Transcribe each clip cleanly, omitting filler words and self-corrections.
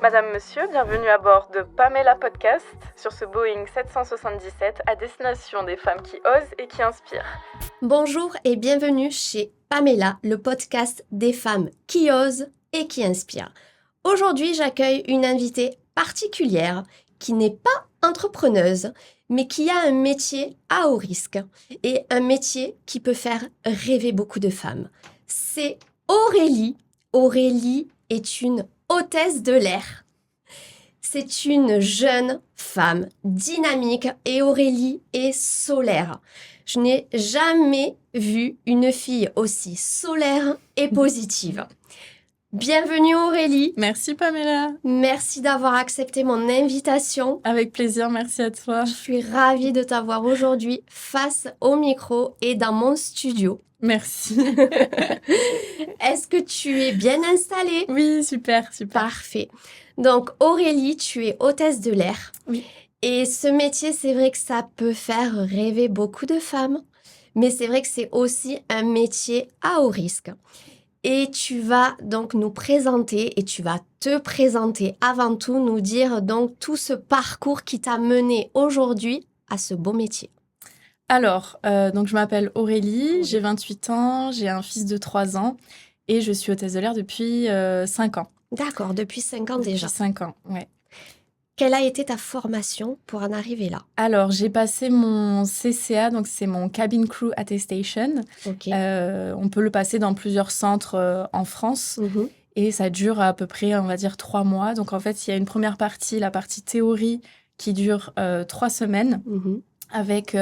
Madame, Monsieur, bienvenue à bord de Pamela Podcast sur ce Boeing 777 à destination des femmes qui osent et qui inspirent. Bonjour et bienvenue chez Pamela, le podcast des femmes qui osent et qui inspirent. Aujourd'hui, j'accueille une invitée particulière qui n'est pas entrepreneuse, mais qui a un métier à haut risque et un métier qui peut faire rêver beaucoup de femmes. C'est Aurélie. Aurélie est une hôtesse de l'air. C'est une jeune femme dynamique et Aurélie est solaire. Je n'ai jamais vu une fille aussi solaire et positive. Bienvenue Aurélie. Merci Pamela. Merci d'avoir accepté mon invitation. Avec plaisir, merci à toi. Je suis ravie de t'avoir aujourd'hui face au micro et dans mon studio. Merci. Est-ce que tu es bien installée? Oui, super. Parfait. Donc Aurélie, tu es hôtesse de l'air. Oui. Et ce métier, c'est vrai que ça peut faire rêver beaucoup de femmes, mais c'est vrai que c'est aussi un métier à haut risque. Et tu vas donc nous présenter, et tu vas te présenter avant tout, nous dire donc tout ce parcours qui t'a mené aujourd'hui à ce beau métier. Alors, donc je m'appelle Aurélie, j'ai 28 ans, j'ai un fils de 3 ans et je suis hôtesse de l'air depuis 5 ans. D'accord, depuis 5 ans déjà. Depuis 5 ans, ouais. Quelle a été ta formation pour en arriver là? Alors, j'ai passé mon CCA, donc c'est mon Cabin Crew Attestation. Ok. On peut le passer dans plusieurs centres en France. Et ça dure à peu près, on va dire, 3 mois. Donc, en fait, il y a une première partie, la partie théorie, qui dure 3 semaines, avec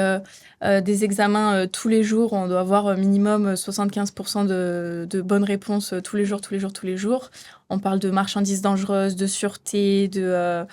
des examens tous les jours. On doit avoir minimum 75% de bonnes réponses tous les jours. On parle de marchandises dangereuses, de sûreté, de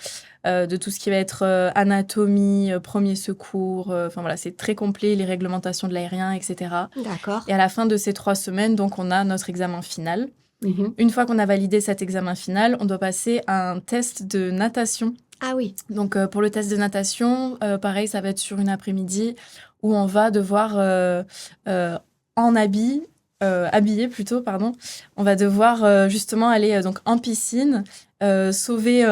tout ce qui va être anatomie, premier secours. Enfin, voilà, c'est très complet, les réglementations de l'aérien, etc. D'accord. Et à la fin de ces 3 semaines, donc, on a notre examen final. Une fois qu'on a validé cet examen final, on doit passer à un test de natation. Ah oui. Donc, pour le test de natation, pareil, ça va être sur une après-midi où on va devoir, habillé plutôt, pardon, on va devoir justement aller donc en piscine, sauver,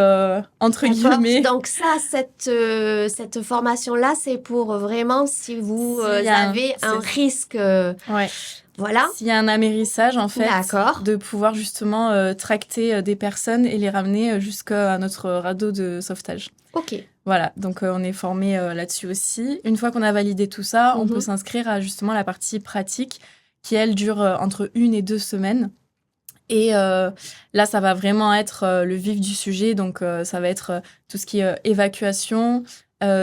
entre guillemets. Donc ça, cette formation-là, c'est pour vraiment si vous avez un risque... Ouais. Voilà. S'il y a un amérissage, en fait, D'accord. de pouvoir justement tracter des personnes et les ramener jusqu'à notre radeau de sauvetage. Ok. Voilà, donc on est formé là-dessus aussi. Une fois qu'on a validé tout ça, on peut s'inscrire à justement la partie pratique qui, elle, dure entre 1 et 2 semaines. Et là, ça va vraiment être le vif du sujet. Donc, ça va être tout ce qui est évacuation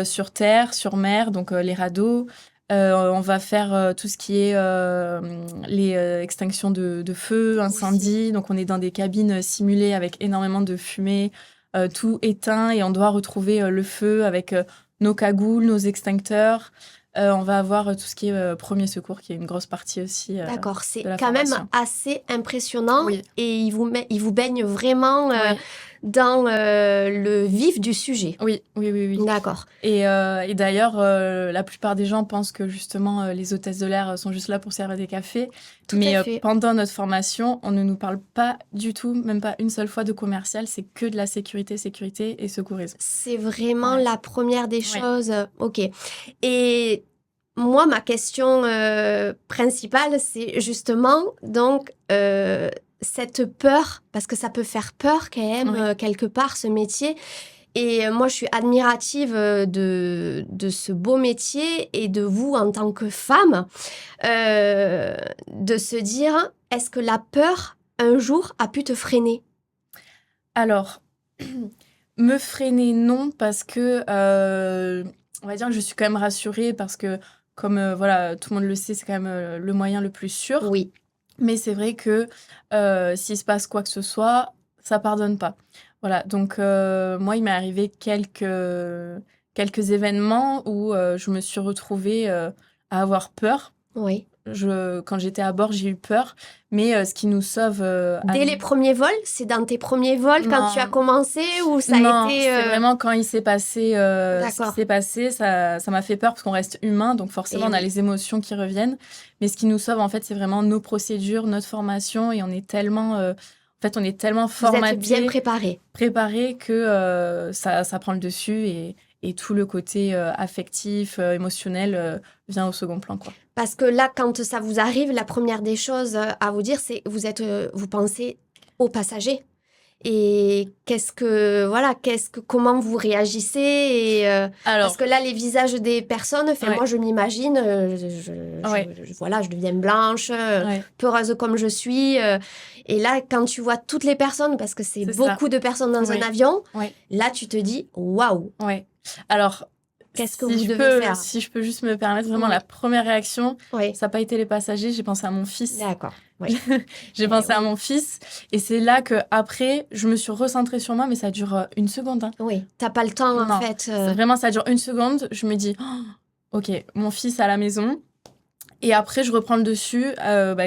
sur terre, sur mer, donc les radeaux. On va faire tout ce qui est les extinctions de feu, incendie. Donc, on est dans des cabines simulées avec énormément de fumée, tout éteint. Et on doit retrouver le feu avec nos cagoules, nos extincteurs. On va avoir tout ce qui est premier secours, qui est une grosse partie aussi. D'accord, c'est quand même assez impressionnant. Oui. Et il vous baigne vraiment dans le vif du sujet. Oui. D'accord. Et d'ailleurs, la plupart des gens pensent que justement, les hôtesses de l'air sont juste là pour servir des cafés. Tout à fait. Pendant notre formation, on ne nous parle pas du tout, même pas une seule fois de commercial. C'est que de la sécurité et secourisme. C'est vraiment la première des choses. Ok. Et moi, ma question principale, c'est justement donc cette peur, parce que ça peut faire peur quand même quelque part ce métier. Et moi, je suis admirative de ce beau métier et de vous en tant que femme, de se dire, est-ce que la peur, un jour, a pu te freiner? Alors, me freiner, non, parce que, on va dire que je suis quand même rassurée parce que, comme voilà, tout le monde le sait, c'est quand même le moyen le plus sûr. Oui. Mais c'est vrai que s'il se passe quoi que ce soit, ça pardonne pas. Voilà, donc moi, il m'est arrivé quelques événements où je me suis retrouvée à avoir peur. Oui. Quand j'étais à bord, j'ai eu peur, mais ce qui nous sauve... Dès les premiers vols? C'est dans tes premiers vols quand tu as commencé ou ça Non, a été... c'est vraiment quand il s'est passé ce D'accord. qui s'est passé, ça m'a fait peur parce qu'on reste humain, donc forcément on a les émotions qui reviennent. Mais ce qui nous sauve, en fait, c'est vraiment nos procédures, notre formation, et on est tellement... fait, on est tellement Vous êtes formaté, bien préparé que ça prend le dessus et tout le côté affectif, émotionnel vient au second plan, quoi. Parce que là, quand ça vous arrive, la première des choses à vous dire, c'est vous pensez aux passagers. Et comment vous réagissez Alors, parce que là, les visages des personnes, Ouais. moi, je m'imagine, Ouais. je deviens blanche, ouais, peureuse comme je suis. Et là, quand tu vois toutes les personnes, parce que c'est C'est beaucoup de personnes dans un Ouais. avion, Ouais. là, tu te dis, waouh, ouais. Alors, qu'est-ce que si vous je devez peux, faire? si je peux juste me permettre, vraiment, Oui. la première réaction, Oui, ça n'a pas été les passagers, j'ai pensé à mon fils. d'accord. Oui. J'ai pensé à oui. mon fils. Et c'est là que après, je me suis recentrée sur moi, mais ça dure 1 seconde. Hein. Oui, t'as pas le temps, en Non, fait. c'est vraiment, ça dure 1 seconde. Je me dis, oh, ok, mon fils à la maison. Et après, je reprends le dessus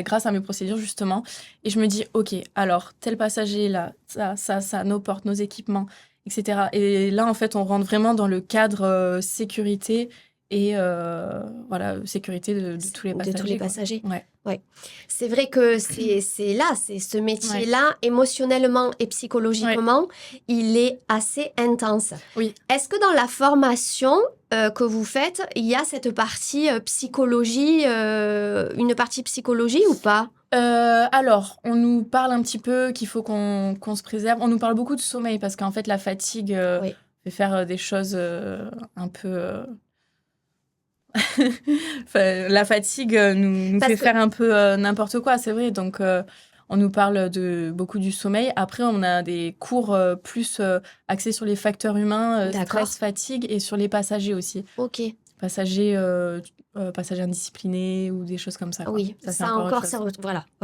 grâce à mes procédures, justement. Et je me dis, ok, alors, tel passager, là, ça, nos portes, nos équipements, etc. Et là, en fait, on rentre vraiment dans le cadre sécurité et sécurité de tous les De passagers. tous les quoi. passagers. Ouais. C'est vrai que c'est ce métier-là, émotionnellement et psychologiquement, il est assez intense. Oui. Est-ce que dans la formation que vous faites, il y a cette partie psychologie, une partie psychologie ou pas? Alors, on nous parle un petit peu qu'il faut qu'on se préserve. On nous parle beaucoup de sommeil parce qu'en fait, la fatigue Oui. fait faire des choses un peu... Enfin, la fatigue nous Parce fait que- faire un peu n'importe quoi, c'est vrai. Donc, on nous parle beaucoup du sommeil. Après, on a des cours plus axés sur les facteurs humains, D'accord. stress, fatigue, et sur les passagers aussi. Ok. Passagers indisciplinés ou des choses comme ça. Quoi. Oui, c'est ça encore encore, autre chose. c'est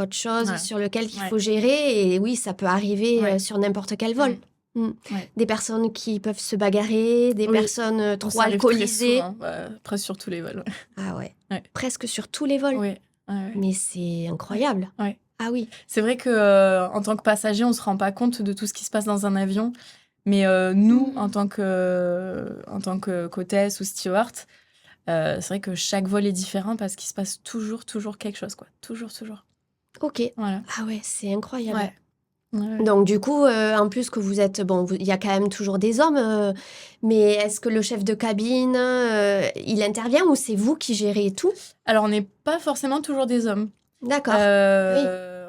autre chose Voilà. sur lequel il Ouais. faut gérer. Et oui, ça peut arriver Ouais. sur n'importe quel vol. Ouais. Des personnes qui peuvent se bagarrer, des Oui. personnes Ça trop arrive très alcoolisées. souvent, presque sur tous les vols. Ouais. Ah ouais. Ouais. Presque sur tous les vols. Ouais. Ouais. Mais c'est incroyable. Ouais. Ah oui. C'est vrai que en tant que passager, on se rend pas compte de tout ce qui se passe dans un avion. Mais nous, en tant qu'hôtesse ou steward, c'est vrai que chaque vol est différent parce qu'il se passe toujours quelque chose, quoi. Toujours. Ok. Voilà. Ah ouais, c'est incroyable. Ouais. Ouais. Donc du coup, en plus que vous êtes... Bon, il y a quand même toujours des hommes, mais est-ce que le chef de cabine, il intervient ou c'est vous qui gérez tout? Alors, on n'est pas forcément toujours des hommes. D'accord.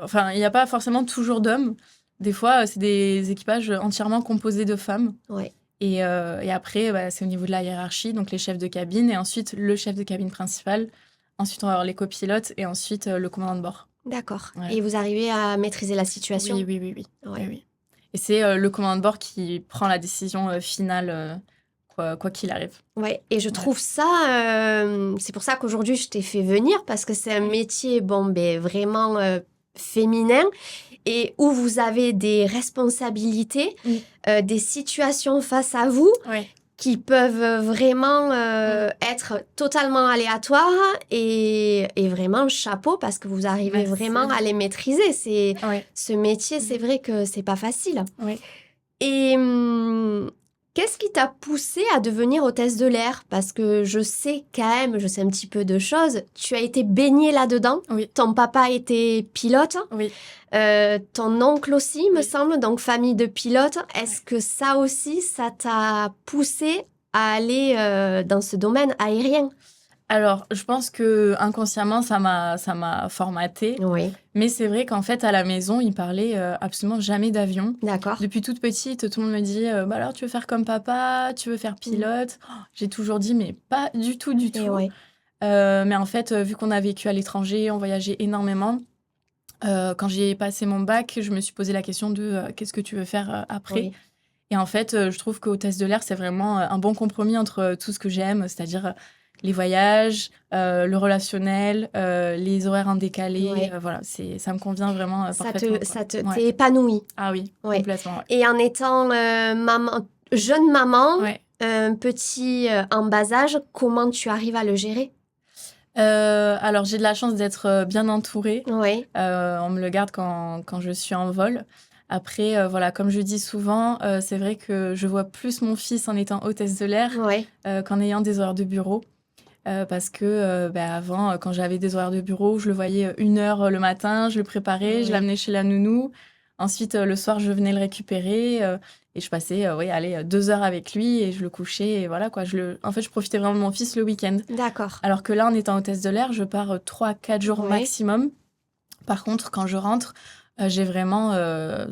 Enfin, il n'y a pas forcément toujours d'hommes. Des fois, c'est des équipages entièrement composés de femmes. Ouais. Et après, c'est au niveau de la hiérarchie, donc les chefs de cabine, et ensuite le chef de cabine principal. Ensuite, on va avoir les copilotes, et ensuite le commandant de bord. D'accord. Ouais. Et vous arrivez à maîtriser la situation? Oui. Ouais. Oui. Et c'est le commandant de bord qui prend la décision finale, quoi qu'il arrive. Ouais, et je trouve ça, c'est pour ça qu'aujourd'hui je t'ai fait venir, parce que c'est un métier, vraiment féminin, et où vous avez des responsabilités, des situations face à vous Ouais. qui peuvent vraiment être totalement aléatoires, et vraiment chapeau, parce que vous arrivez Merci. vraiment à les maîtriser. Ouais. Ce métier, c'est vrai que c'est pas facile. Ouais. Et qu'est-ce qui t'a poussé à devenir hôtesse de l'air? Parce que je sais un petit peu de choses. Tu as été baignée là-dedans. Oui. Ton papa était pilote. Oui. Ton oncle aussi, me Oui. semble, donc famille de pilotes. Est-ce que ça aussi, ça t'a poussé à aller dans ce domaine aérien? Alors, je pense que inconsciemment, ça m'a formatée. Oui, Mais c'est vrai qu'en fait, à la maison, il parlait absolument jamais d'avion. d'accord. Depuis toute petite, tout le monde me dit alors, tu veux faire comme papa, tu veux faire pilote. J'ai toujours dit, mais pas du tout. Et ouais. Mais en fait, vu qu'on a vécu à l'étranger, on voyageait énormément. Quand j'ai passé mon bac, je me suis posé la question de qu'est-ce que tu veux faire après. Oui. Et en fait, je trouve qu'hôtesse de l'air, c'est vraiment un bon compromis entre tout ce que j'aime, c'est-à-dire les voyages, le relationnel, les horaires en décalé. Ouais. Voilà, ça me convient vraiment parfaitement. Ouais. T'es épanouie. Ah oui, Ouais. complètement. Ouais. Et en étant jeune maman, Ouais. un petit en bas âge, comment tu arrives à le gérer? Alors, j'ai de la chance d'être bien entourée. Oui, On me le garde quand je suis en vol. Après, voilà, comme je dis souvent, c'est vrai que je vois plus mon fils en étant hôtesse de l'air oui, qu'en ayant des horaires de bureau. Parce que avant, quand j'avais des horaires de bureau, je le voyais 1 heure le matin, je le préparais, Oui. je l'amenais chez la nounou. Ensuite, le soir, je venais le récupérer et je passais 2 heures avec lui et je le couchais. Et voilà, quoi. En fait, je profitais vraiment de mon fils le week-end. D'accord. Alors que là, en étant hôtesse de l'air, je pars 3-4 jours maximum. Par contre, quand je rentre, j'ai vraiment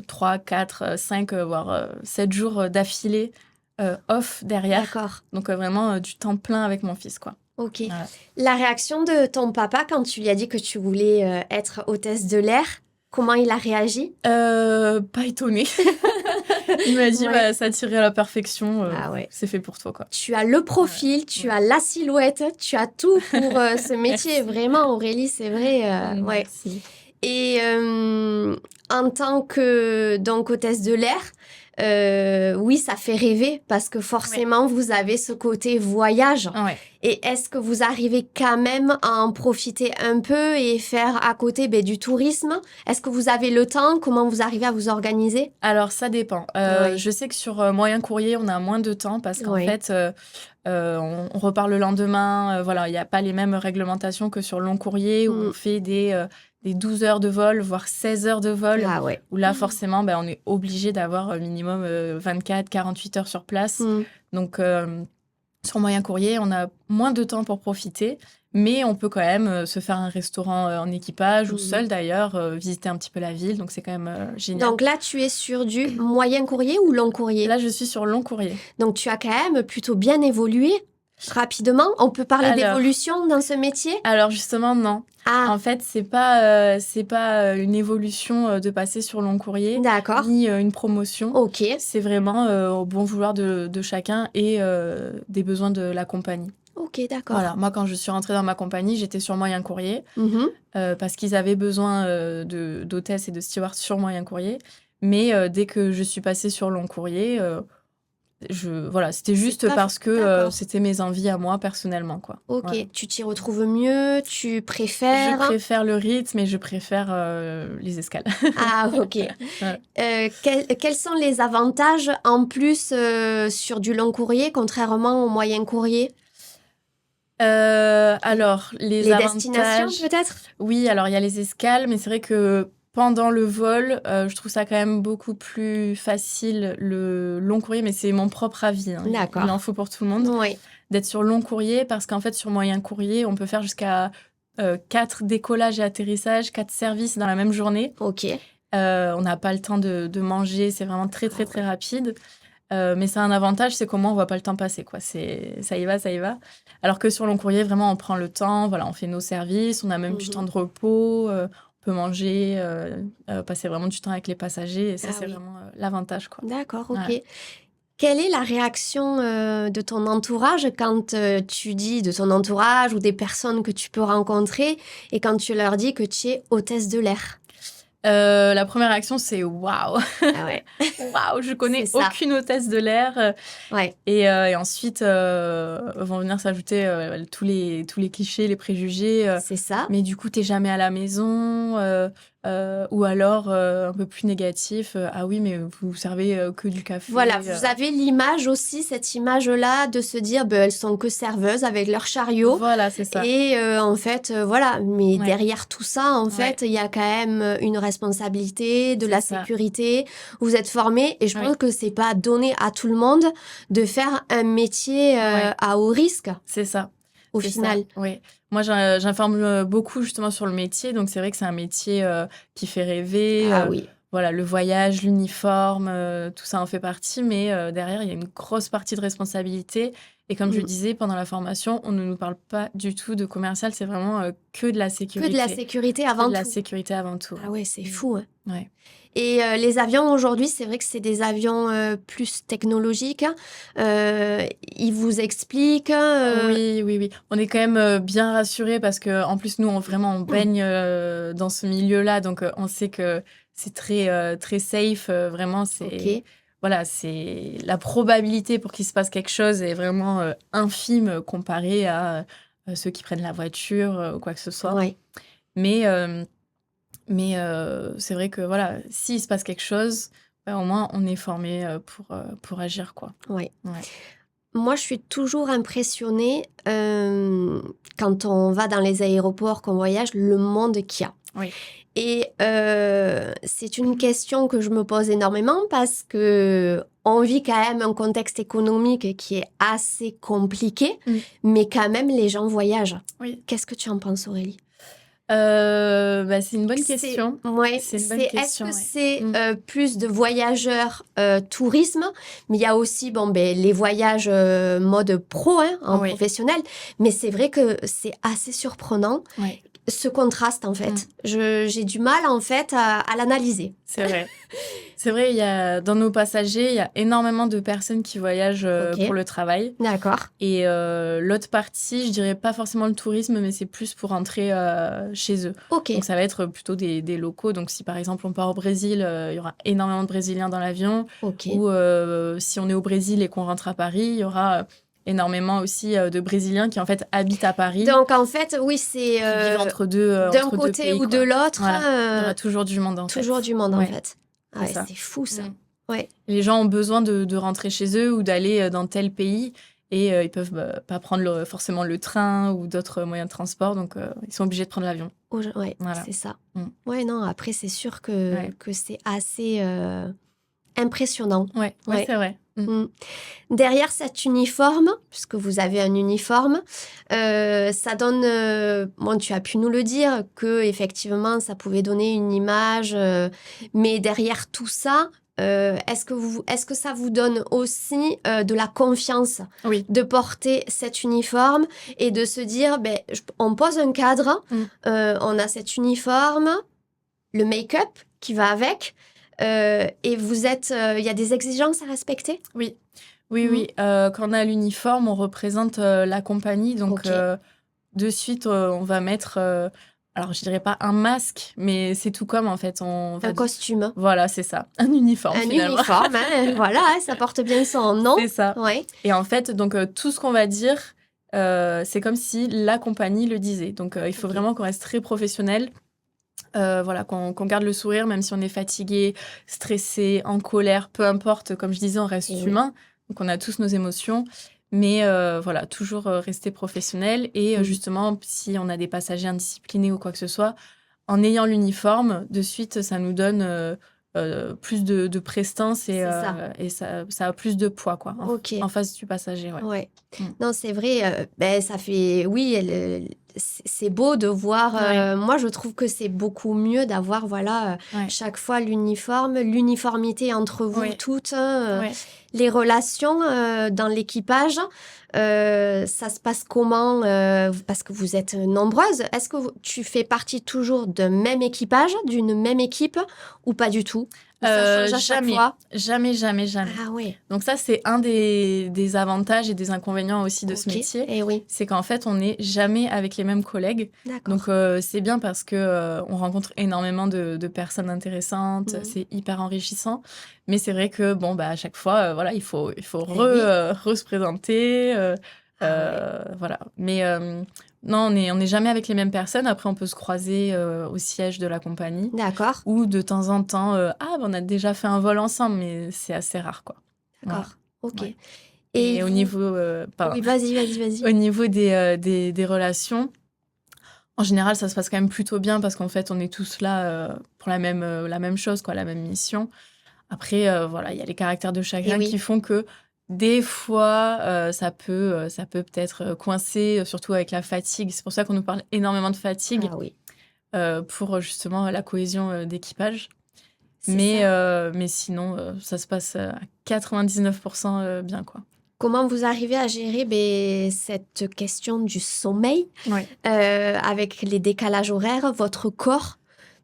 3, 4, 5, voire 7 jours d'affilée off derrière. D'accord. Donc, vraiment du temps plein avec mon fils, quoi. Ok. Voilà. La réaction de ton papa quand tu lui as dit que tu voulais être hôtesse de l'air, comment il a réagi? Pas étonné. Il m'a dit, ça tirait à la perfection. C'est fait pour toi, quoi. Tu as le profil, tu as la silhouette, tu as tout pour ce métier. Vraiment, Aurélie, c'est vrai. Merci. Et en tant que donc hôtesse de l'air, oui, ça fait rêver parce que forcément, vous avez ce côté voyage. Ouais. Et est-ce que vous arrivez quand même à en profiter un peu et faire à côté du tourisme? Est-ce que vous avez le temps? Comment vous arrivez à vous organiser? Alors, ça dépend. Je sais que sur moyen courrier, on a moins de temps parce qu'en fait, on repart le lendemain. Voilà, il n'y a pas les mêmes réglementations que sur long courrier où on fait des 12 heures de vol, voire 16 heures de vol. Ah ouais. Où là, forcément, on est obligé d'avoir minimum 24-48 heures sur place. Donc, sur moyen courrier, on a moins de temps pour profiter, mais on peut quand même se faire un restaurant en équipage ou seul d'ailleurs, visiter un petit peu la ville, donc c'est quand même génial. Donc là, tu es sur du moyen courrier ou long courrier? Là, je suis sur long courrier. Donc tu as quand même plutôt bien évolué rapidement. On peut parler d'évolution dans ce métier? Alors justement, non. En fait, c'est pas une évolution de passer sur long courrier, ni une promotion. Ok. C'est vraiment au bon vouloir de chacun et des besoins de la compagnie. Ok, d'accord. Voilà, moi, quand je suis rentrée dans ma compagnie, j'étais sur moyen courrier parce qu'ils avaient besoin d'hôtesses et de stewards sur moyen courrier. Mais dès que je suis passée sur long courrier, c'était juste parce que c'était mes envies à moi personnellement, quoi. Ok, voilà. Tu t'y retrouves mieux, tu préfères? Je préfère le rythme et je préfère les escales. Ah, ok. Quels sont les avantages en plus sur du long courrier contrairement au moyen courrier? Alors, les avantages... destinations peut-être? Oui, alors il y a les escales, mais c'est vrai que pendant le vol, je trouve ça quand même beaucoup plus facile, le long courrier, mais c'est mon propre avis. D'accord. Il en faut pour tout le monde. Oui. D'être sur long courrier, parce qu'en fait, sur moyen courrier, on peut faire jusqu'à 4 décollages et atterrissages, 4 services dans la même journée. Ok. On n'a pas le temps de manger, c'est vraiment très, très, très rapide. Mais c'est un avantage, c'est qu'au moins, on ne voit pas le temps passer, quoi. Ça y va, ça y va. Alors que sur long courrier, vraiment, on prend le temps, voilà, on fait nos services, on a même du temps de repos, on peut manger, passer vraiment du temps avec les passagers. Et ça, c'est vraiment l'avantage, quoi. D'accord, ok. Ouais. Quelle est la réaction de ton entourage quand tu dis de ton entourage ou des personnes que tu peux rencontrer et quand tu leur dis que tu es hôtesse de l'air? La première réaction, c'est waouh! Ah ouais. Waouh, je connais aucune hôtesse de l'air. Et ensuite, vont venir s'ajouter tous les clichés, les préjugés. C'est ça. Mais du coup, t'es jamais à la maison. Ou alors, un peu plus négatif, ah oui, mais vous servez que du café. Voilà, vous avez l'image aussi, cette image-là, de se dire, elles sont que serveuses avec leur chariot. Voilà, c'est ça. Et en fait, voilà. Mais derrière tout ça, en fait, il y a quand même une responsabilité, de la sécurité. Vous êtes formés et je pense que c'est pas donné à tout le monde de faire un métier à haut risque. C'est ça. Au final. Oui. Moi, j'informe beaucoup justement sur le métier. Donc, c'est vrai que c'est un métier qui fait rêver. Ah oui. Voilà, le voyage, l'uniforme, tout ça en fait partie. Mais derrière, il y a une grosse partie de responsabilité. Et comme je disais, pendant la formation, on ne nous parle pas du tout de commercial. C'est vraiment que de la sécurité. Que de la sécurité avant tout. Que de la sécurité avant tout. Ah ouais, c'est fou. Hein. Ouais. Et les avions aujourd'hui, c'est vrai que c'est des avions plus technologiques. Ils vous expliquent. Oui. On est quand même bien rassurés parce que en plus nous, on baigne dans ce milieu-là, donc on sait que c'est très très safe. Vraiment, c'est voilà, c'est la probabilité pour qu'il se passe quelque chose est vraiment infime comparée à ceux qui prennent la voiture ou quoi que ce soit. Ouais. Mais c'est vrai que voilà, s'il se passe quelque chose, au moins on est formé pour agir, quoi. Ouais. Moi, je suis toujours impressionnée quand on va dans les aéroports, qu'on voyage, le monde qu'il y a. Oui. Et c'est une question que je me pose énormément parce que on vit quand même un contexte économique qui est assez compliqué, mais quand même les gens voyagent. Oui. Qu'est-ce que tu en penses, Aurélie? C'est une bonne question. Est-ce que c'est plus de voyageurs tourisme, mais il y a aussi les voyages mode pro, en professionnel, mais c'est vrai que c'est assez surprenant. Oui. Ce contraste, en fait. J'ai du mal, en fait, à l'analyser. C'est vrai. C'est vrai, dans nos passagers, il y a énormément de personnes qui voyagent pour le travail. D'accord. Et l'autre partie, je dirais pas forcément le tourisme, mais c'est plus pour rentrer chez eux. Ok. Donc, ça va être plutôt des locaux. Donc, si par exemple, on part au Brésil, il y aura énormément de Brésiliens dans l'avion. Ok. Ou si on est au Brésil et qu'on rentre à Paris, il y aura énormément aussi de Brésiliens qui en fait habitent à Paris. Donc en fait, oui, c'est qui vivent entre deux d'un entre côté deux pays, ou de l'autre. Voilà. Il y aura toujours du monde en fait. Toujours du monde en fait. C'est c'est fou ça. Ouais. Les gens ont besoin de rentrer chez eux ou d'aller dans tel pays et ils peuvent pas prendre forcément le train ou d'autres moyens de transport, donc ils sont obligés de prendre l'avion. Ouais, voilà. C'est ça. Ouais, non, après c'est sûr que c'est assez impressionnant. Ouais, c'est vrai. Derrière cet uniforme, puisque vous avez un uniforme, ça donne, tu as pu nous le dire, que effectivement ça pouvait donner une image, mais derrière tout ça, est-ce que ça vous donne aussi de la confiance de porter cet uniforme et de se dire, on pose un cadre, on a cet uniforme, le make-up qui va avec, et vous êtes, il y a des exigences à respecter? Oui. Quand on a l'uniforme, on représente la compagnie, donc de suite on va mettre, alors je dirais pas un masque, mais c'est tout comme en fait. Un costume. Voilà, c'est ça, un uniforme. Uniforme, voilà, ça porte bien son nom. C'est ça. Ouais. Et en fait, donc tout ce qu'on va dire, c'est comme si la compagnie le disait. Donc il faut vraiment qu'on reste très professionnel. Qu'on garde le sourire, même si on est fatigué, stressé, en colère, peu importe, comme je disais, on reste humain, donc on a tous nos émotions, mais toujours rester professionnel et justement, si on a des passagers indisciplinés ou quoi que ce soit, en ayant l'uniforme, de suite, ça nous donne plus de prestance et ça a plus de poids quoi, en face du passager. Non, c'est vrai, ça fait... Oui, c'est beau de voir... moi, je trouve que c'est beaucoup mieux d'avoir, chaque fois l'uniformité entre vous toutes, les relations dans l'équipage. Ça se passe comment parce que vous êtes nombreuses. Est-ce que tu fais partie toujours d'un même équipage, d'une même équipe ou pas du tout? Ça change à chaque fois? Jamais. Ah oui. Donc ça, c'est un des avantages et des inconvénients aussi de ce métier. C'est qu'en fait, on n'est jamais avec les mêmes collègues. Donc c'est bien parce que on rencontre énormément de personnes intéressantes. C'est hyper enrichissant. Mais c'est vrai que à chaque fois, il faut se présenter. Voilà. Mais non, on n'est jamais avec les mêmes personnes. Après, on peut se croiser au siège de la compagnie. D'accord. Ou de temps en temps, on a déjà fait un vol ensemble, mais c'est assez rare, quoi. D'accord. Voilà. Ok. Ouais. Et au niveau... Oui, vas-y. Au niveau des relations, en général, ça se passe quand même plutôt bien parce qu'en fait, on est tous là pour la même chose, quoi, la même mission. Après, il y a les caractères de chacun qui font que des fois, ça peut peut-être coincer, surtout avec la fatigue. C'est pour ça qu'on nous parle énormément de fatigue. Ah oui. Pour justement la cohésion d'équipage. Mais sinon, ça se passe à 99% bien, quoi. Comment vous arrivez à gérer cette question du sommeil avec les décalages horaires, votre corps,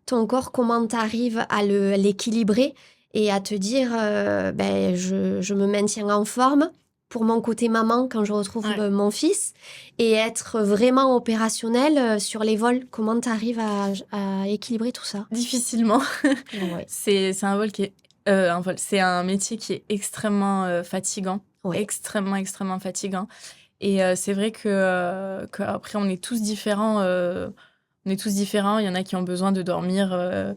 ton corps, comment tu arrives à l'équilibrer et à te dire je me maintiens en forme pour mon côté maman quand je retrouve mon fils et être vraiment opérationnel sur les vols? Comment tu arrives à équilibrer tout ça? Difficilement. C'est un vol qui est c'est un métier qui est extrêmement fatigant, extrêmement fatigant. Et c'est vrai que après on est tous différents. Il y en a qui ont besoin de dormir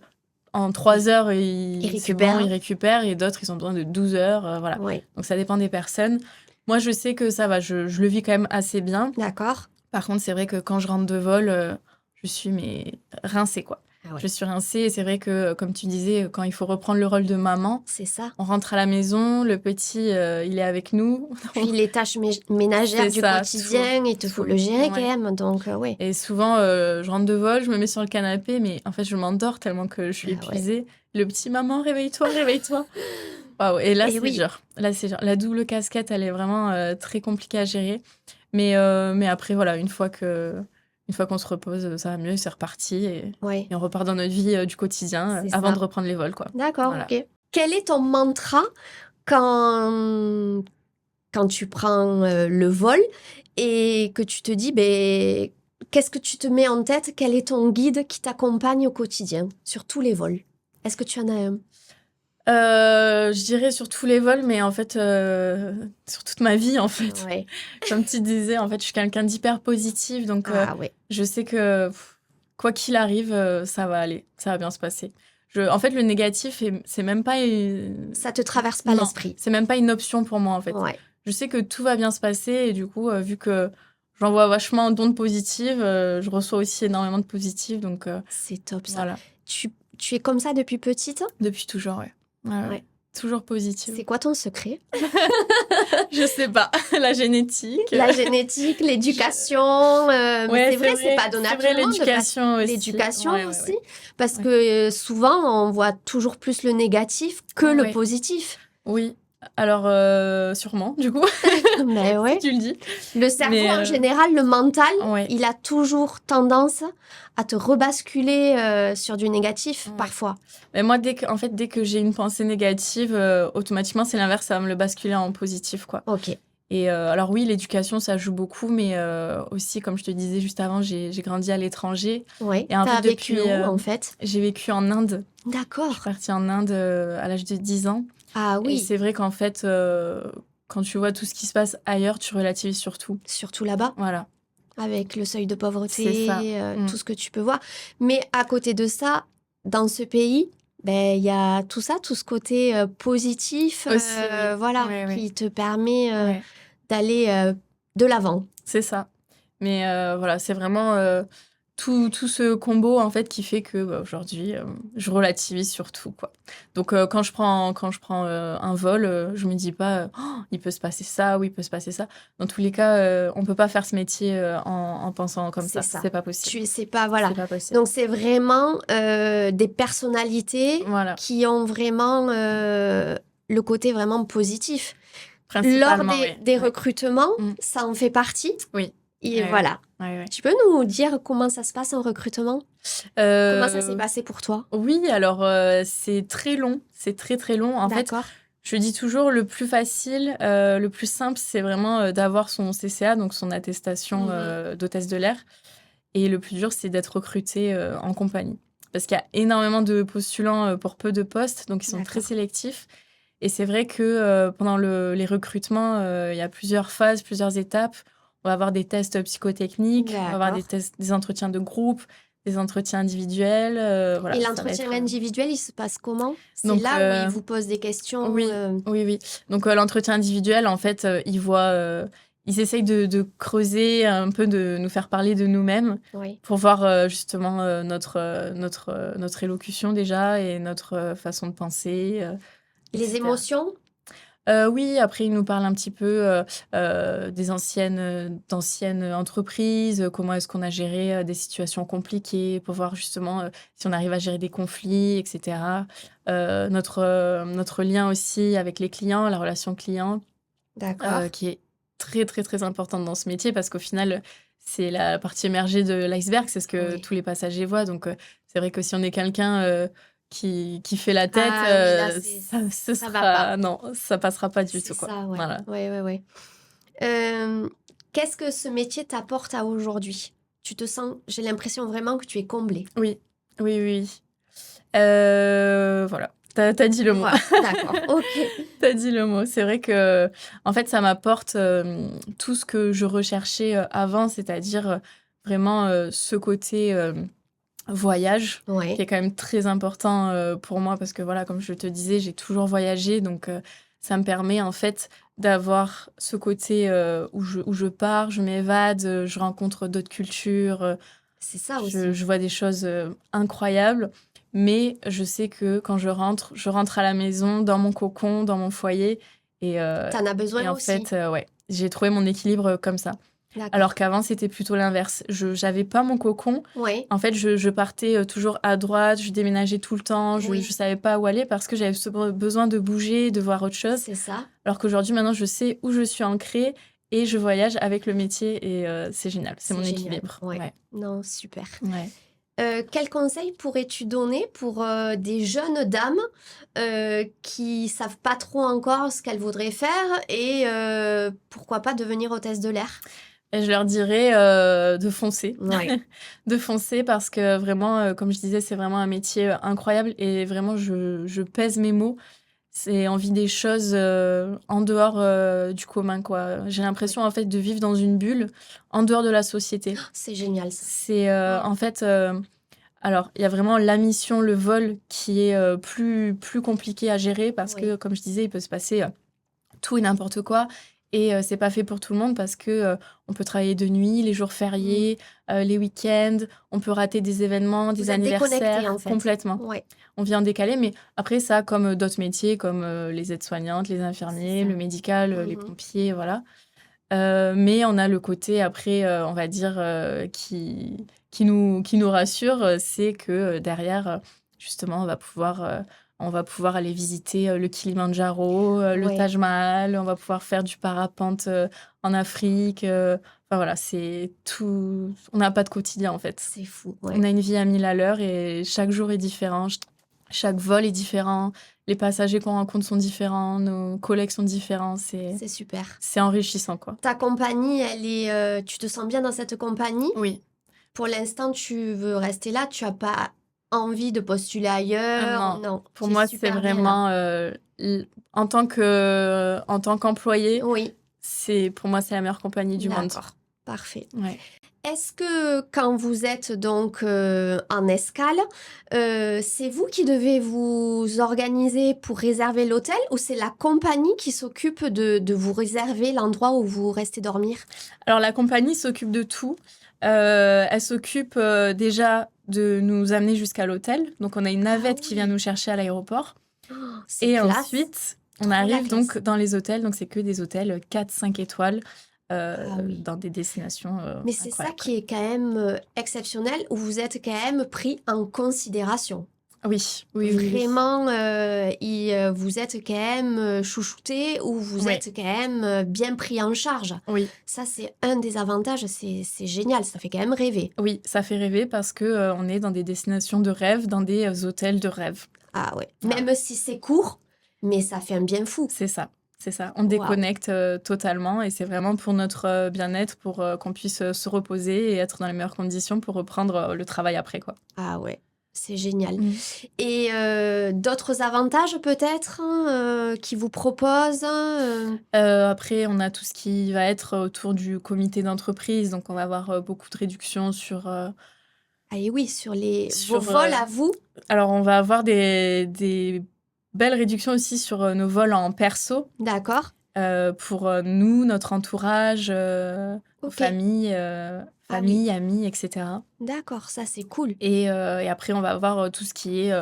en 3 heures, ils récupèrent, et d'autres, ils ont besoin de 12 heures. Voilà. Donc, ça dépend des personnes. Moi, je sais que ça va, je le vis quand même assez bien. D'accord. Par contre, c'est vrai que quand je rentre de vol, je suis rincée, quoi. Ah Ah ouais. Je suis rincée et c'est vrai que, comme tu disais, quand il faut reprendre le rôle de maman, C'est ça. on rentre à la maison, le petit, il est avec nous. Puis les tâches ménagères C'est du ça, quotidien, il te faut le gérer quand même. Donc, ouais. Et souvent, je rentre de vol, je me mets sur le canapé, mais en fait, je m'endors tellement que je suis épuisée. Le petit maman, réveille-toi, réveille-toi. Waouh. Et là, c'est dur. Là, c'est dur. La double casquette, elle est vraiment très compliquée à gérer. Mais après, voilà, une fois qu'on se repose, ça va mieux, c'est reparti. Et on repart dans notre vie du quotidien avant de reprendre les vols, quoi. D'accord, ok. Quel est ton mantra quand tu prends le vol et que tu te dis, qu'est-ce que tu te mets en tête? Quel est ton guide qui t'accompagne au quotidien sur tous les vols? Est-ce que tu en as un? Je dirais sur tous les vols, mais en fait, sur toute ma vie, en fait. Ouais. Comme tu disais, en fait, je suis quelqu'un d'hyper positif, donc je sais que quoi qu'il arrive, ça va aller, ça va bien se passer. En fait, le négatif, c'est même pas... Ça te traverse pas l'esprit. C'est même pas une option pour moi, en fait. Ouais. Je sais que tout va bien se passer, et du coup, vu que j'envoie vachement d'ondes positives, je reçois aussi énormément de positifs, donc... c'est top, ça. Voilà. Tu es comme ça depuis petite? Depuis toujours, ouais. Ouais. Toujours positive. C'est quoi ton secret? Je sais pas. La génétique. La génétique, l'éducation. C'est vrai, c'est pas donné à tout le monde. L'éducation aussi. L'éducation aussi. Parce que souvent, on voit toujours plus le négatif que le positif. Oui. Alors, sûrement, du coup. Mais ouais. Si tu le dis. Le cerveau, en général, le mental, il a toujours tendance à te rebasculer sur du négatif, parfois. Mais moi, dès que j'ai une pensée négative, automatiquement, c'est l'inverse, ça va me le basculer en positif, quoi. Ok. Et alors oui, l'éducation, ça joue beaucoup, mais aussi, comme je te disais juste avant, j'ai grandi à l'étranger. Oui, t'as vécu où, en fait? J'ai vécu en Inde. D'accord. Je suis partie en Inde à l'âge de 10 ans. Ah oui. Et c'est vrai qu'en fait, quand tu vois tout ce qui se passe ailleurs, tu relativises surtout. Surtout là-bas. Voilà. Avec le seuil de pauvreté, tout ce que tu peux voir. Mais à côté de ça, dans ce pays, il y a tout ça, tout ce côté positif, qui te permet d'aller de l'avant. C'est ça. Mais voilà, c'est vraiment tout ce combo en fait qui fait que aujourd'hui, je relativise sur tout, quoi. Donc quand je prends un vol, je me dis pas il peut se passer ça ou il peut se passer ça. Dans tous les cas, on peut pas faire ce métier en pensant comme ça. C'est pas possible. C'est pas pas possible. Donc c'est vraiment des personnalités qui ont vraiment le côté vraiment positif. Lors des recrutements, ça en fait partie. Oui. Et voilà. Ouais. Tu peux nous dire comment ça se passe en recrutement? Comment ça s'est passé pour toi? Oui, alors c'est très long. C'est très, très long. En fait, je dis toujours, le plus facile, le plus simple, c'est vraiment d'avoir son CCA, donc son attestation d'hôtesse de l'air. Et le plus dur, c'est d'être recruté en compagnie. Parce qu'il y a énormément de postulants pour peu de postes, donc ils sont très sélectifs. Et c'est vrai que pendant les recrutements, il y a plusieurs phases, plusieurs étapes. On va avoir des tests psychotechniques, on va avoir des entretiens de groupe, des entretiens individuels. Voilà, et l'entretien individuel, il se passe comment? C'est donc, là où ils vous posent des questions? Oui. Donc l'entretien individuel, en fait, ils essayent de creuser un peu, de nous faire parler de nous-mêmes pour voir justement notre élocution déjà et notre façon de penser. Les émotions? Oui, après, ils nous parlent un petit peu d'anciennes entreprises, comment est-ce qu'on a géré des situations compliquées pour voir justement si on arrive à gérer des conflits, etc. Notre lien aussi avec les clients, la relation client, qui est très, très, très importante dans ce métier parce qu'au final, c'est la partie émergée de l'iceberg, c'est ce que tous les passagers voient. Donc, c'est vrai que si on est quelqu'un... qui fait la tête, ça va pas. Non, ça passera pas du tout, quoi. Ça, ouais. Voilà. Ouais. Qu'est-ce que ce métier t'apporte à aujourd'hui? Tu te sens, j'ai l'impression vraiment que tu es comblée. Oui. Voilà. T'as dit le mot. D'accord, ok. T'as dit le mot. C'est vrai que, en fait, ça m'apporte tout ce que je recherchais avant, c'est-à-dire vraiment ce côté... voyage, qui est quand même très important pour moi parce que voilà, comme je te disais, j'ai toujours voyagé, donc ça me permet en fait d'avoir ce côté où je pars, je m'évade, je rencontre d'autres cultures, C'est ça aussi. Je vois des choses incroyables, mais je sais que quand je rentre à la maison, dans mon cocon, dans mon foyer. Et T'en as besoin en aussi. fait, ouais, j'ai trouvé mon équilibre comme ça. D'accord. Alors qu'avant, c'était plutôt l'inverse. J'avais pas mon cocon. Oui. En fait, je partais toujours à droite, je déménageais tout le temps, Oui. je savais pas où aller parce que j'avais besoin de bouger, de voir autre chose. C'est ça. Alors qu'aujourd'hui, maintenant, je sais où je suis ancrée et je voyage avec le métier et c'est génial. C'est mon génial. équilibre. Ouais. Ouais. Non, super. Ouais. Quel conseil pourrais-tu donner pour des jeunes dames qui savent pas trop encore ce qu'elles voudraient faire et pourquoi pas devenir hôtesse de l'air? Et je leur dirais de foncer. Ouais. De foncer parce que vraiment, comme je disais, c'est vraiment un métier incroyable et vraiment, je pèse mes mots. C'est envie des choses en dehors du commun, quoi. J'ai l'impression, en fait, de vivre dans une bulle en dehors de la société. C'est génial, ça. C'est, en fait... alors, il y a vraiment la mission, le vol, qui est plus compliqué à gérer parce que, comme je disais, il peut se passer tout et n'importe quoi. Et c'est pas fait pour tout le monde parce que on peut travailler de nuit, les jours fériés, les week-ends, on peut rater des événements, des Vous êtes anniversaires. déconnectés, en fait. Complètement. Ouais. On vient en décalé, mais après ça, comme d'autres métiers, comme les aides-soignantes, les infirmiers, le médical, les pompiers, voilà. Mais on a le côté après, on va dire, qui nous rassure, c'est que derrière, justement, on va pouvoir aller visiter le Kilimandjaro, le Taj Mahal, on va pouvoir faire du parapente en Afrique. Enfin voilà, c'est tout. On n'a pas de quotidien en fait. C'est fou. Ouais. On a une vie à 1000 à l'heure et chaque jour est différent. Chaque vol est différent. Les passagers qu'on rencontre sont différents. Nos collègues sont différents. C'est super. C'est enrichissant, quoi. Ta compagnie, elle est, tu te sens bien dans cette compagnie? Oui. Pour l'instant, tu veux rester là? Tu n'as pas envie de postuler ailleurs? Non. Pour moi, c'est vraiment... en tant qu'employé, oui. Pour moi, c'est la meilleure compagnie du monde. D'accord. Parfait. Ouais. Est-ce que quand vous êtes donc en escale, c'est vous qui devez vous organiser pour réserver l'hôtel ou c'est la compagnie qui s'occupe de vous réserver l'endroit où vous restez dormir? Alors, la compagnie s'occupe de tout. Elle s'occupe déjà de nous amener jusqu'à l'hôtel. Donc, on a une navette qui vient nous chercher à l'aéroport. Et ensuite, on arrive donc dans les hôtels. Donc, c'est que des hôtels 4-5 étoiles. Dans des destinations mais c'est ça qui est quand même exceptionnel, où vous êtes quand même pris en considération. Oui. Vraiment, vous êtes quand même chouchouté, ou vous êtes quand même bien pris en charge. Oui. Ça, c'est un des avantages, c'est génial, ça fait quand même rêver. Oui, ça fait rêver parce que on est dans des destinations de rêve, dans des hôtels de rêve. Ah ouais, même si c'est court, mais ça fait un bien fou. C'est ça. On déconnecte totalement et c'est vraiment pour notre bien-être, pour qu'on puisse se reposer et être dans les meilleures conditions pour reprendre le travail après, quoi. Ah ouais, c'est génial. Et d'autres avantages peut-être qui vous proposent Après, on a tout ce qui va être autour du comité d'entreprise, donc on va avoir beaucoup de réductions sur... Ah et oui, sur vos vols à vous. Alors, on va avoir des belle réduction aussi sur nos vols en perso. D'accord. Pour nous, notre entourage, famille, amis, etc. D'accord, ça c'est cool. Et après, on va avoir tout ce qui est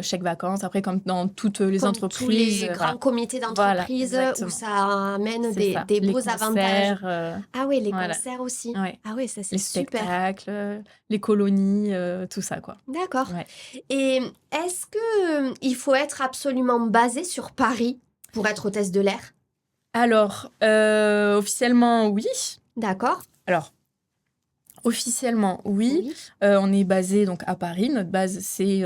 chèque vacances. Après, comme dans toutes les entreprises. Tous les grands comités d'entreprise où ça amène des beaux avantages. Ah oui, les concerts aussi. Ouais. Ah oui, ça c'est les super. Les spectacles, les colonies, tout ça, quoi. D'accord. Ouais. Et est-ce qu'il faut être absolument basé sur Paris pour être hôtesse de l'air? Alors, officiellement, oui. D'accord. Alors, officiellement, oui. On est basé donc à Paris. Notre base, c'est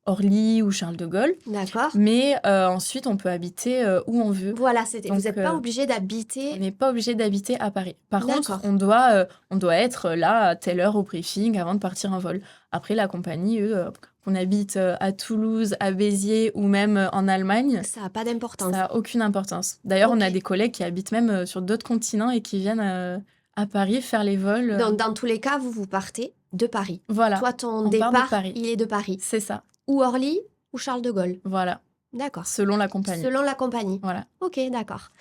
Orly ou Charles de Gaulle. D'accord. Mais ensuite, on peut habiter où on veut. Voilà, vous n'êtes pas obligé d'habiter... On n'est pas obligé d'habiter à Paris. Par contre, on doit être là à telle heure au briefing avant de partir en vol. Après, la compagnie, qu'on habite à Toulouse, à Béziers ou même en Allemagne... Ça n'a pas d'importance. Ça n'a aucune importance. D'ailleurs, on a des collègues qui habitent même sur d'autres continents et qui viennent à Paris faire les vols. Donc, dans tous les cas, vous partez de Paris. Voilà. Toi, ton départ, il est de Paris. C'est ça. Ou Orly ou Charles de Gaulle. Voilà. D'accord. Selon la compagnie. Selon la compagnie. Voilà. Ok, d'accord.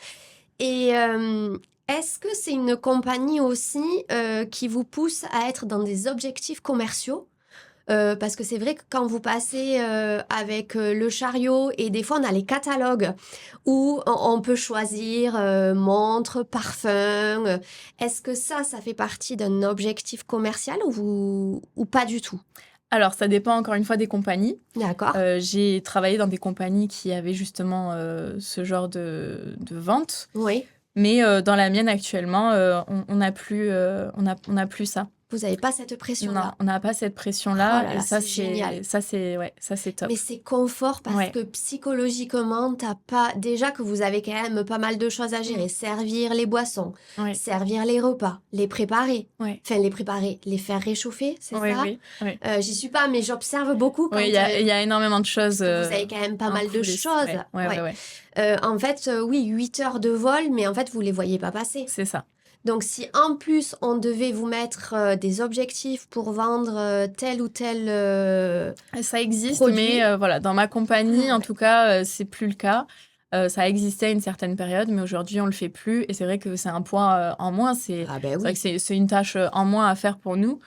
Et Est-ce que c'est une compagnie aussi qui vous pousse à être dans des objectifs commerciaux? Parce que c'est vrai que quand vous passez avec le chariot et des fois on a les catalogues où on peut choisir montre, parfum. Est-ce que ça fait partie d'un objectif commercial ou pas du tout? Alors, ça dépend encore une fois des compagnies. D'accord. J'ai travaillé dans des compagnies qui avaient justement ce genre de vente. Oui. Mais dans la mienne actuellement, on n'a plus, on n'a plus ça. Vous n'avez pas cette Non, pression-là. on n'a pas cette Oh pression-là. là Et là, ça, c'est génial. ça, c'est top. Mais c'est confort parce Ouais. que psychologiquement, t'as pas. Déjà que vous avez quand même pas mal de choses à gérer. Servir les boissons, Ouais. servir les repas, les préparer. Ouais. Enfin, les préparer, les faire réchauffer, c'est Oui, ça? oui, oui. J'y suis pas, mais j'observe beaucoup quand Oui, il y a énormément de choses. vous avez quand même pas en mal de coulisses. choses. Ouais. En fait, oui, 8 heures de vol, mais en fait, vous les voyez pas passer. C'est ça. Donc, si en plus, on devait vous mettre des objectifs pour vendre tel ou tel Ça existe, produit. mais voilà, dans ma compagnie, Ah, en tout cas, c'est plus le cas. Ça existait à une certaine période, mais aujourd'hui, on le fait plus. Et c'est vrai que c'est un point en moins. C'est Ah ben c'est vrai oui. que c'est une tâche en moins à faire pour nous.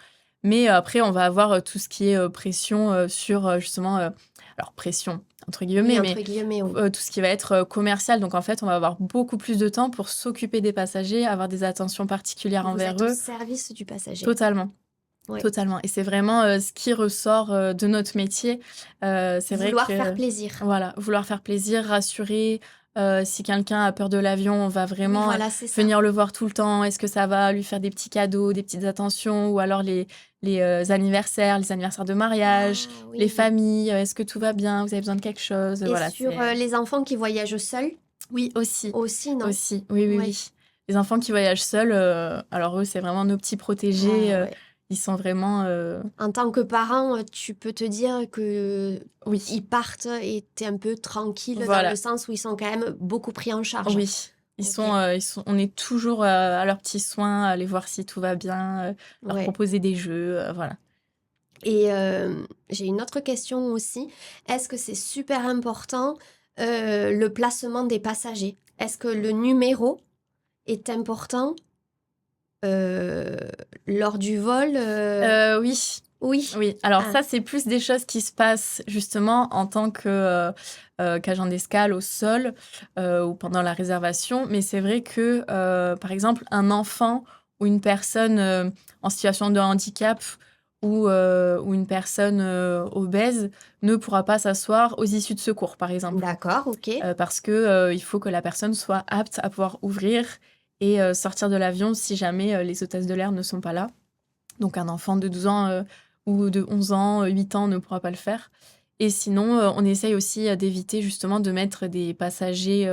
Mais après, on va avoir tout ce qui est pression sur justement, alors pression entre guillemets, Oui, mais entre guillemets, oui. tout ce qui va être commercial. Donc en fait, on va avoir beaucoup plus de temps pour s'occuper des passagers, avoir des attentions particulières Vous envers êtes au eux. service du passager. Totalement. Ouais. Totalement. Et c'est vraiment ce qui ressort de notre métier. C'est vrai Vouloir que faire plaisir. voilà, vouloir faire plaisir, rassurer. Si quelqu'un a peur de l'avion, on va Oui, vraiment voilà, c'est ça. venir le voir tout le temps. Est-ce que ça va lui faire des petits cadeaux, des petites attentions, ou alors les anniversaires, les anniversaires de mariage, Ah les oui. familles. Est-ce que tout va bien? Vous avez besoin de quelque chose? Et Voilà, sur c'est les enfants qui voyagent seuls oui aussi, aussi, non? aussi. Oui, oui, Ouais. oui. Les enfants qui voyagent seuls, alors eux, c'est vraiment nos petits protégés. Ah ouais. Ils sont vraiment En tant que parent, tu peux te dire que oui. ils partent et t'es un peu tranquille dans Voilà. le sens où ils sont quand même beaucoup pris en charge. Oui, Ok. on est toujours à leurs petits soins, à aller voir si tout va bien, leur Ouais. proposer des jeux, voilà. Et j'ai une autre question aussi. Est-ce que c'est super important le placement des passagers? Est-ce que le numéro est important lors du vol? Oui, Oui. oui. Alors Ah, ça, c'est plus des choses qui se passent justement en tant que qu'agent d'escale au sol ou pendant la réservation. Mais c'est vrai que, par exemple, un enfant ou une personne en situation de handicap ou une personne obèse ne pourra pas s'asseoir aux issues de secours, par exemple. d'accord, ok. Parce que il faut que la personne soit apte à pouvoir ouvrir et sortir de l'avion si jamais les hôtesses de l'air ne sont pas là. Donc un enfant de 12 ans ou de 11 ans, 8 ans ne pourra pas le faire. Et sinon, on essaye aussi d'éviter justement de mettre des passagers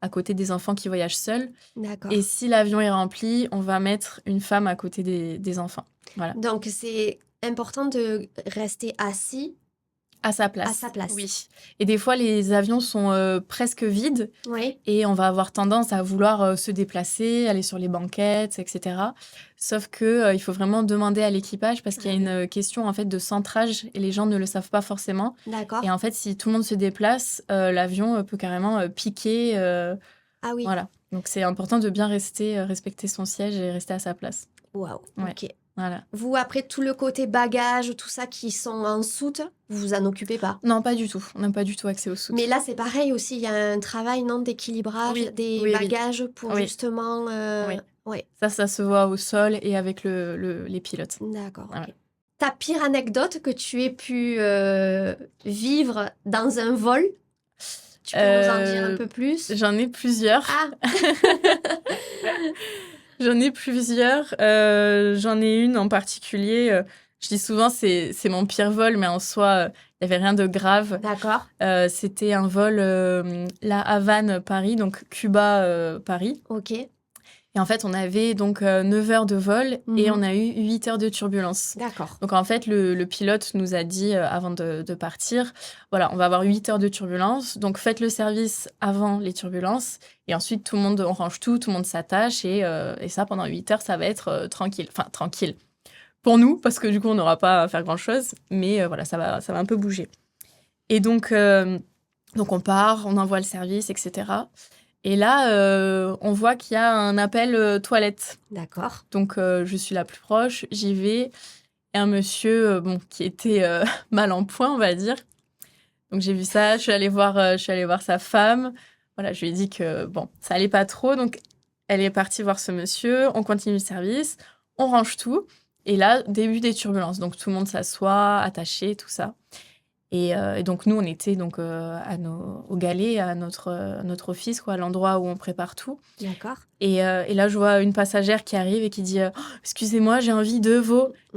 à côté des enfants qui voyagent seuls. D'accord. Et si l'avion est rempli, on va mettre une femme à côté des enfants. Voilà. Donc, c'est important de rester assis À sa place. à sa place. Oui. Et des fois, les avions sont presque vides. Oui, Et on va avoir tendance à vouloir se déplacer, aller sur les banquettes, etc. Sauf que il faut vraiment demander à l'équipage parce qu'il y a une question en fait de centrage et les gens ne le savent pas forcément. d'accord. Et en fait, si tout le monde se déplace, l'avion peut carrément piquer. Ah oui. Voilà. Donc c'est important de bien respecter son siège et rester à sa place. Waouh, Ouais. ok. Voilà. Vous, après tout le côté bagage, tout ça qui sont en soute, vous vous en occupez pas? Non, pas du tout. On n'a pas du tout accès aux soutes. Mais là, c'est pareil aussi, il y a un travail, non, d'équilibrage Oui, des oui, oui. bagages pour Oui. justement... Oui. Ouais, Ça se voit au sol et avec les pilotes. d'accord, Voilà. ok. Ta pire anecdote que tu aies pu vivre dans un vol? Tu peux nous en dire un peu plus? J'en ai plusieurs. Ah, J'en ai plusieurs. J'en ai une en particulier. Je dis souvent c'est mon pire vol, mais en soi, il n'y avait rien de grave. d'accord, C'était un vol La Havane-Paris, donc Cuba-Paris. ok. Et en fait, on avait donc 9 heures de vol et Mhm. on a eu 8 heures de turbulence. D'accord. Donc en fait, le pilote nous a dit avant de partir, voilà, on va avoir 8 heures de turbulence, donc faites le service avant les turbulences, et ensuite tout le monde, on range tout le monde s'attache, et ça pendant 8 heures, ça va être tranquille. Enfin, tranquille pour nous, parce que du coup, on n'aura pas à faire grand-chose, mais voilà, ça va un peu bouger. Et donc on part, on envoie le service, etc. Et là, on voit qu'il y a un appel toilette. D'accord. Donc, je suis la plus proche, j'y vais. Et un monsieur qui était mal en point, on va dire. Donc, j'ai vu ça, je suis allée voir sa femme. Voilà, je lui ai dit que ça allait pas trop. Donc, elle est partie voir ce monsieur, on continue le service, on range tout. Et là, début des turbulences. Donc, tout le monde s'assoit, attaché, tout ça. Et donc, nous, on était donc, au galet, à notre office, quoi, à l'endroit où on prépare tout. D'accord. Et là, je vois une passagère qui arrive et qui dit « Oh, excusez-moi, j'ai envie de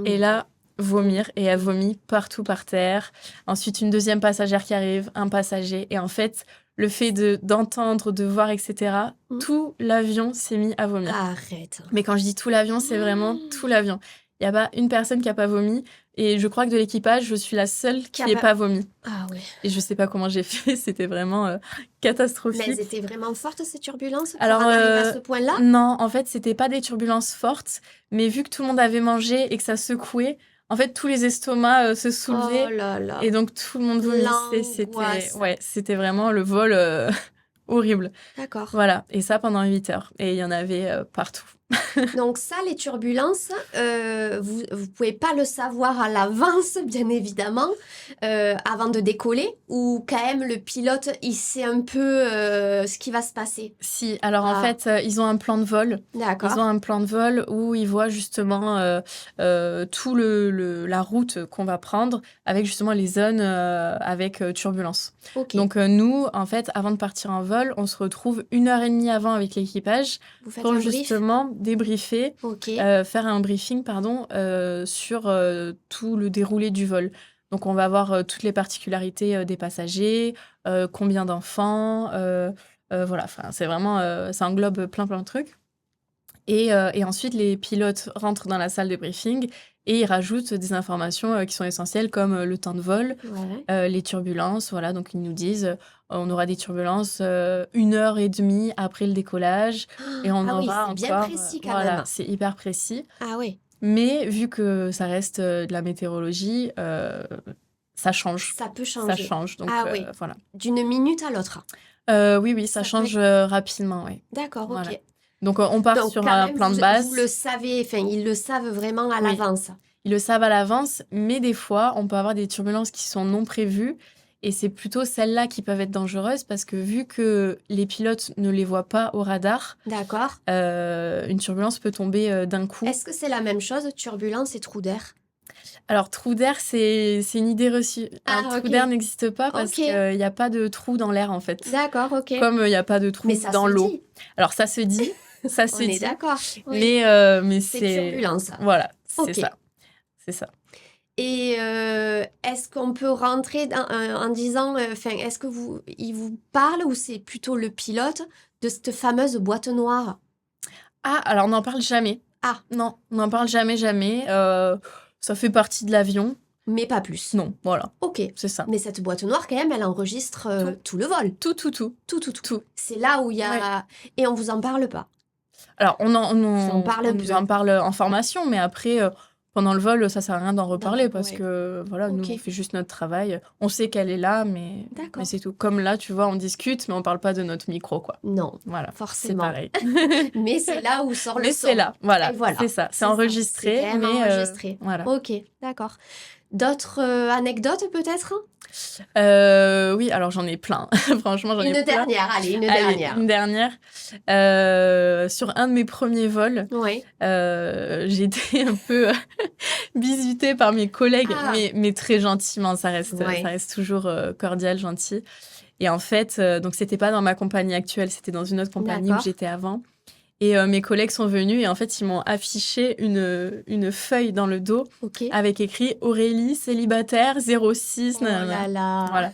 Et là, vomir. Et elle vomit partout par terre. Ensuite, une deuxième passagère qui arrive, un passager. Et en fait, le fait d'entendre, de voir, etc., tout l'avion s'est mis à vomir. Arrête. Mais quand je dis tout l'avion, c'est vraiment tout l'avion. Il n'y a pas une personne qui n'a pas vomi. Et je crois que de l'équipage, je suis la seule qui n'ait pas vomi. Ah ouais. Et je ne sais pas comment j'ai fait. C'était vraiment catastrophique. Mais elles étaient vraiment fortes, ces turbulences, pour Alors, en arriver à ce point-là? Non, en fait, ce n'était pas des turbulences fortes. Mais vu que tout le monde avait mangé et que ça secouait, en fait, tous les estomacs se soulevaient. Oh là là. Et donc, tout le monde vomissait. C'était vraiment le vol horrible. D'accord. Voilà. Et ça pendant 8 heures. Et il y en avait partout. Donc ça, les turbulences, vous ne pouvez pas le savoir à l'avance, bien évidemment, avant de décoller, ou quand même le pilote, il sait un peu ce qui va se passer? Si, alors en fait, ils ont un plan de vol. D'accord. Ils ont un plan de vol où ils voient justement tout la route qu'on va prendre avec justement les zones avec turbulence. Ok. Donc nous, en fait, avant de partir en vol, on se retrouve 1h30 avant avec l'équipage pour justement débriefer, faire un briefing, sur tout le déroulé du vol. Donc, on va voir toutes les particularités des passagers, combien d'enfants, voilà. Enfin, c'est vraiment, ça englobe plein de trucs. Et ensuite, les pilotes rentrent dans la salle de briefing et ils rajoutent des informations qui sont essentielles comme le temps de vol, les turbulences. Voilà, donc ils nous disent on aura des turbulences 1h30 après le décollage. Et on aura c'est bien précis quand même. C'est hyper précis. Ah oui. Mais vu que ça reste de la météorologie, ça change. Ça peut changer. Ça change. Donc, voilà. D'une minute à l'autre. Oui, ça change rapidement. Ouais. D'accord, ok. Voilà. Donc, on part sur un plan de base. Vous le savez, ils le savent vraiment à l'avance. Ils le savent à l'avance, mais des fois, on peut avoir des turbulences qui sont non prévues. Et c'est plutôt celles-là qui peuvent être dangereuses parce que vu que les pilotes ne les voient pas au radar, une turbulence peut tomber d'un coup. Est-ce que c'est la même chose, turbulence et trou d'air? Alors, trou d'air, c'est une idée reçue. Trou d'air n'existe pas parce qu'il n'y a pas de trou dans l'air, en fait. D'accord, ok. Comme il n'y a pas de trou dans l'eau. Alors, ça se dit. Ça se dit. On est d'accord. Oui. Mais c'est turbulence. Voilà, c'est ça. C'est ça. Et est-ce qu'on peut rentrer en disant, est-ce que il vous parle ou c'est plutôt le pilote de cette fameuse boîte noire? Ah, alors on n'en parle jamais. Ah. Non, on n'en parle jamais. Ça fait partie de l'avion. Mais pas plus. Non, voilà. Ok. C'est ça. Mais cette boîte noire, quand même, elle enregistre tout le vol. Tout. C'est là où il y a... Ouais. Et on vous en parle pas? Alors, on vous en parle en formation, mais après... pendant le vol, ça sert à rien d'en reparler parce que voilà, nous on fait juste notre travail. On sait qu'elle est là, mais c'est tout. Comme là, tu vois, on discute, mais on parle pas de notre micro, quoi. Non, voilà, forcément. C'est pareil. Mais c'est là où sort le son. Mais c'est là, voilà. C'est ça. C'est enregistré, c'est enregistré. Voilà. Ok, d'accord. D'autres anecdotes peut-être? Oui, alors j'en ai plein. Franchement, j'en ai plein. Une dernière. Sur un de mes premiers vols, j'ai été un peu bisutée par mes collègues, mais très gentiment. Ça reste toujours cordial, gentil. Et en fait, donc c'était pas dans ma compagnie actuelle, c'était dans une autre compagnie où j'étais avant. Et mes collègues sont venus et en fait, ils m'ont affiché une feuille dans le dos avec écrit « Aurélie, célibataire, 06 ». Voilà.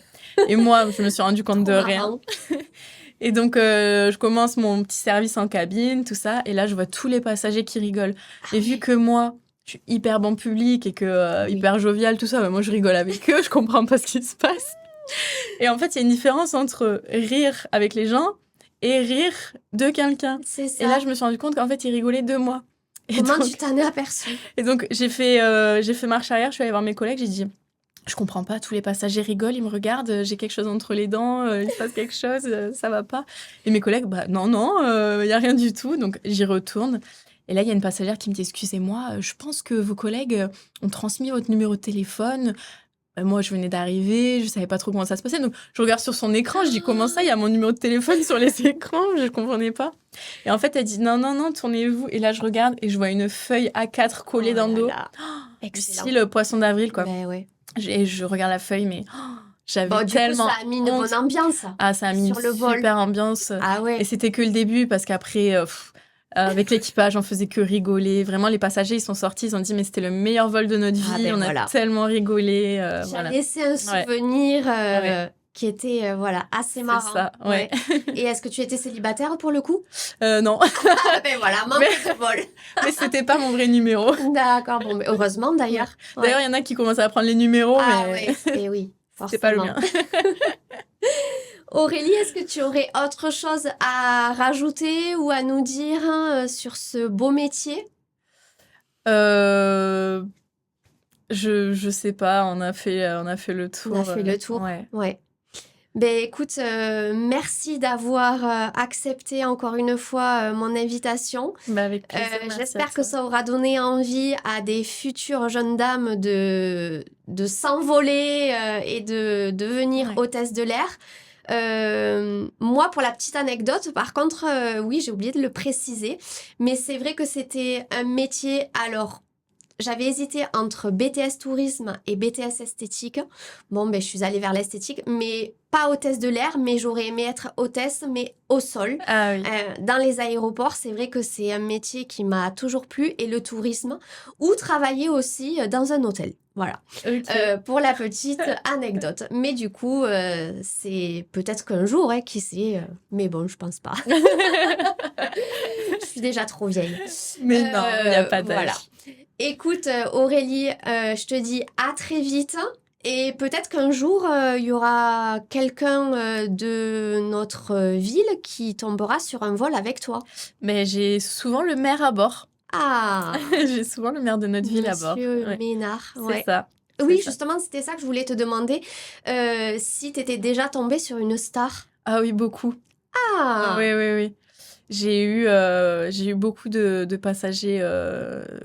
Et moi, je me suis rendu compte de rien. Et donc, je commence mon petit service en cabine, tout ça. Et là, je vois tous les passagers qui rigolent. Et vu que moi, je suis hyper bon public et que hyper joviale, tout ça, moi, je rigole avec eux. Je comprends pas ce qui se passe. Et en fait, il y a une différence entre rire avec les gens et rire de quelqu'un. C'est ça. Et là, je me suis rendu compte qu'en fait, il rigolait de moi. Comment tu t'en es aperçue? Et donc, j'ai fait marche arrière, je suis allée voir mes collègues, j'ai dit Je comprends pas, tous les passagers rigolent, ils me regardent, j'ai quelque chose entre les dents, il se passe quelque chose, ça va pas. Et mes collègues, bah non, non, il y a rien du tout. Donc j'y retourne. Et là, il y a une passagère qui me dit, excusez-moi, je pense que vos collègues ont transmis votre numéro de téléphone. Moi, je venais d'arriver, je savais pas trop comment ça se passait. Donc je regarde sur son écran, je dis, comment ça, il y a mon numéro de téléphone sur les écrans? Je comprenais pas. Et en fait, elle dit, non, non, non, tournez-vous. Et là, je regarde et je vois une feuille A4 collée dans le dos. Excellent. Du style poisson d'avril, quoi. Ben ouais. Et je regarde la feuille, mais j'avais Bon, du tellement coup, ça a mis une honte. bonne ambiance. Ah, ça a mis sur une le vol. super ambiance. Ah ouais. Et c'était que le début, parce qu'après, avec l'équipage, on faisait que rigoler. Vraiment, les passagers, ils sont sortis, ils ont dit, mais c'était le meilleur vol de notre vie. Ben On voilà. a tellement rigolé. J'ai Voilà. laissé un souvenir Ouais. qui était assez C'est marrant. ça, ouais. Et est-ce que tu étais célibataire pour le coup? Non, Ah ben voilà, manque de vol. mais c'était pas mon vrai numéro. D'accord, bon, mais heureusement d'ailleurs. Ouais. D'ailleurs, il y en a qui commencent à prendre les numéros, Ah mais ouais, et oui, c'est pas le forcément. mien. Aurélie, est-ce que tu aurais autre chose à rajouter ou à nous dire sur ce beau métier? Je sais pas, on a fait le tour. On a fait le tour. Ouais. Ouais. Ben écoute, merci d'avoir accepté encore une fois mon invitation. Bah, avec plaisir. Merci J'espère à que toi. ça aura donné envie à des futures jeunes dames de s'envoler et de devenir Ouais. hôtesse de l'air. Moi, pour la petite anecdote, par contre, oui, j'ai oublié de le préciser, mais c'est vrai que c'était un métier, alors, j'avais hésité entre BTS tourisme et BTS esthétique. Bon, ben, je suis allée vers l'esthétique, mais pas hôtesse de l'air, mais j'aurais aimé être hôtesse, mais au sol. Ah oui. Dans les aéroports, c'est vrai que c'est un métier qui m'a toujours plu, et le tourisme, ou travailler aussi dans un hôtel. Voilà. Ok. Pour la petite anecdote. Mais du coup, c'est peut-être qu'un jour, qui sait. Mais bon, je pense pas. Je suis déjà trop vieille. Mais non, il n'y a pas d'âge. Voilà. Écoute, Aurélie, je te dis à très vite. Et peut-être qu'un jour, il y aura quelqu'un de notre ville qui tombera sur un vol avec toi. Mais j'ai souvent le maire à bord. Ah, J'ai souvent le maire de notre ville à bord. Monsieur Ouais. Ménard. C'est Ouais. ça. Oui, C'est ça. justement, c'était ça que je voulais te demander. Si tu étais déjà tombée sur une star. Ah oui, beaucoup. Ah, Oui, oui, oui. J'ai eu beaucoup de passagers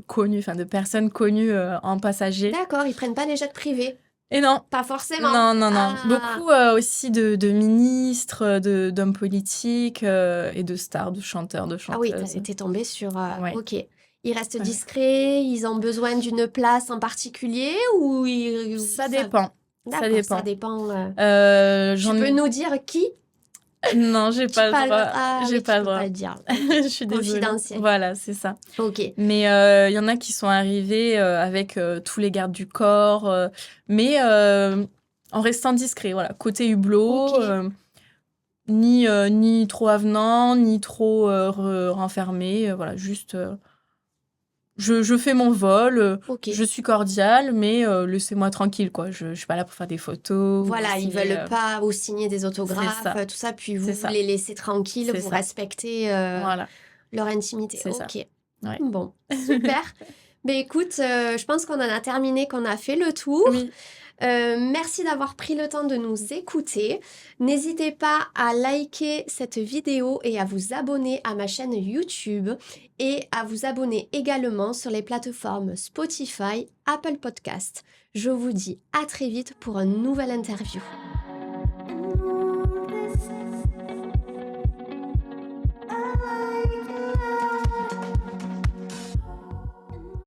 connus, enfin de personnes connues en passager. d'accord, ils prennent pas les jets privés. Et non, Pas forcément. non, non, non. Ah. Beaucoup aussi de ministres, d'hommes politiques et de stars, de chanteurs, de Ah oui, chanteuses. t'es tombée sur... Ouais. Ok. Ils restent Ouais. discrets, ils ont besoin d'une place en particulier ou ils... Ça dépend. D'accord, dépend. ça dépend. Tu J'en peux ai... nous dire qui? Non, j'ai pas le droit. Ah, J'ai oui, pas tu le peux droit. pas le dire. Je suis désolée. Confidentiel. Voilà, c'est ça. Ok. Mais il y en a qui sont arrivés avec tous les gardes du corps, mais en restant discret. Voilà, côté hublot, Ok. ni trop avenant, ni trop renfermé. Voilà, juste je fais mon vol, Ok. je suis cordiale, mais laissez-moi tranquille, quoi. Je suis pas là pour faire des photos. Voilà, ou ils signer, veulent pas vous signer des autographes, ça. tout ça, puis vous C'est ça. les laissez tranquilles, C'est vous ça. respectez Voilà, leur intimité. c'est ça. Ok. Ouais. Bon, super. Mais écoute, je pense qu'on en a terminé, qu'on a fait le tour. Oui. Merci d'avoir pris le temps de nous écouter. N'hésitez pas à liker cette vidéo et à vous abonner à ma chaîne YouTube et à vous abonner également sur les plateformes Spotify, Apple Podcast. Je vous dis à très vite pour une nouvelle interview.